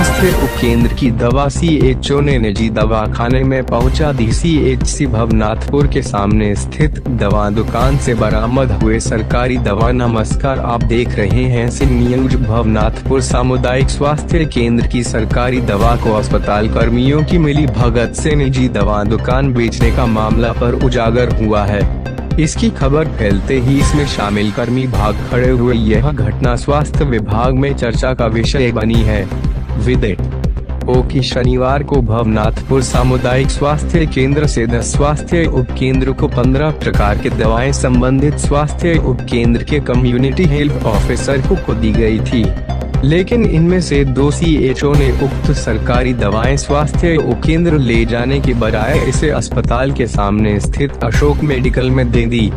स्वास्थ्य उपकेंद्र की दवा सीएचओ ने निजी दवाखाने में पहुंचा दी। सीएचसी भवनाथपुर के सामने स्थित दवा दुकान से बरामद हुए सरकारी दवा। नमस्कार, आप देख रहे हैं सी न्यूज। भवनाथपुर सामुदायिक स्वास्थ्य केंद्र की सरकारी दवा को अस्पताल कर्मियों की मिली भगत से निजी दवा दुकान बेचने का मामला पर उजागर हुआ है। इसकी खबर फैलते ही इसमें शामिल कर्मी भाग खड़े हुए। यह घटना स्वास्थ्य विभाग में चर्चा का विषय बनी है। विदित हो कि शनिवार को भवनाथपुर सामुदायिक स्वास्थ्य केंद्र से 10 स्वास्थ्य उपकेंद्र को 15 प्रकार के दवाएं संबंधित स्वास्थ्य उपकेंद्र के कम्युनिटी हेल्थ ऑफिसर को दी गई थी, लेकिन इनमें से 2 सीएचओ ने उक्त सरकारी दवाएं स्वास्थ्य उपकेंद्र ले जाने की बजाय इसे अस्पताल के सामने स्थित अशोक मेडिकल में दे दी।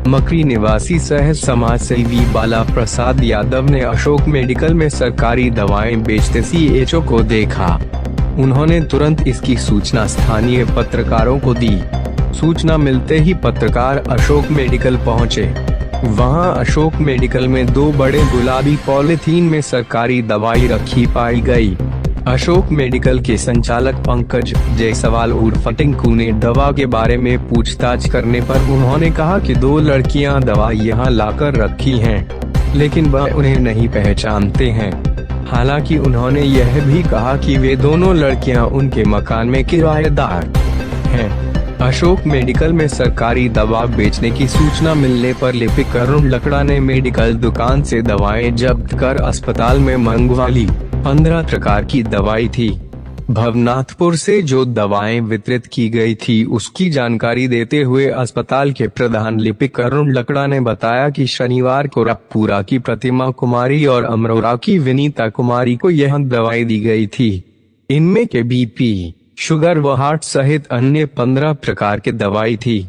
मकरी निवासी सह समाज सेवी बाला प्रसाद यादव ने अशोक मेडिकल में सरकारी दवाएं बेचते सीएचओ को देखा। उन्होंने तुरंत इसकी सूचना स्थानीय पत्रकारों को दी। सूचना मिलते ही पत्रकार अशोक मेडिकल पहुंचे। वहां अशोक मेडिकल में 2 बड़े गुलाबी पॉलीथीन में सरकारी दवाई रखी पाई गई। अशोक मेडिकल के संचालक पंकज जायसवाल उर्फ टिंकू ने दवा के बारे में पूछताछ करने पर उन्होंने कहा कि 2 लड़कियां दवा यहां लाकर रखी हैं, लेकिन वह उन्हें नहीं पहचानते हैं। हालांकि उन्होंने यह भी कहा कि वे दोनों लड़कियां उनके मकान में किराएदार हैं। अशोक मेडिकल में सरकारी दवा बेचने की सूचना मिलने पर लिपिक अरुण लकड़ा ने मेडिकल दुकान से दवाएं जब्त कर अस्पताल में मंगवा ली। 15 प्रकार की दवाई थी। भवनाथपुर से जो दवाएं वितरित की गई थी उसकी जानकारी देते हुए अस्पताल के प्रधान लिपिक अरुण लकड़ा ने बताया कि शनिवार को रखपुरा की प्रतिमा कुमारी और अमरोरा की विनीता कुमारी को यह दवाई दी गई थी। इनमें के बीपी, शुगर व हार्ट सहित अन्य 15 प्रकार की दवाई थी।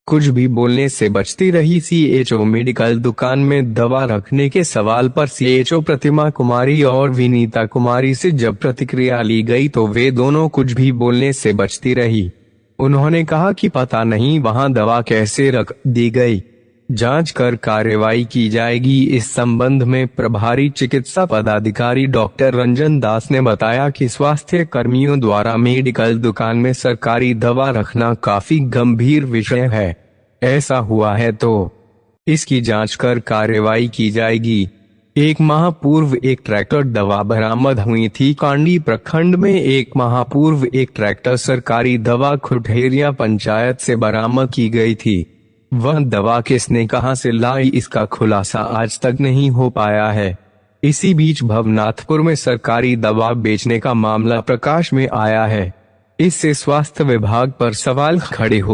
कुछ भी बोलने से बचती रही सीएचओ। मेडिकल दुकान में दवा रखने के सवाल पर सीएचओ प्रतिमा कुमारी और विनीता कुमारी से जब प्रतिक्रिया ली गई तो वे दोनों कुछ भी बोलने से बचती रही। उन्होंने कहा कि पता नहीं वहां दवा कैसे रख दी गई, जांच कर कार्रवाई की जाएगी। इस संबंध में प्रभारी चिकित्सा पदाधिकारी डॉक्टर रंजन दास ने बताया कि स्वास्थ्य कर्मियों द्वारा मेडिकल दुकान में सरकारी दवा रखना काफी गंभीर विषय है। ऐसा हुआ है तो इसकी जांच कर कार्रवाई की जाएगी। 1 माह पूर्व एक ट्रैक्टर दवा बरामद हुई थी। कांडी प्रखंड में 1 माह पूर्व एक ट्रैक्टर सरकारी दवा खुठेरिया पंचायत से बरामद की गई थी। वह दवा किसने कहां से लाई इसका खुलासा आज तक नहीं हो पाया है। इसी बीच भवनाथपुर में सरकारी दवा बेचने का मामला प्रकाश में आया है। इससे स्वास्थ्य विभाग पर सवाल खड़े हो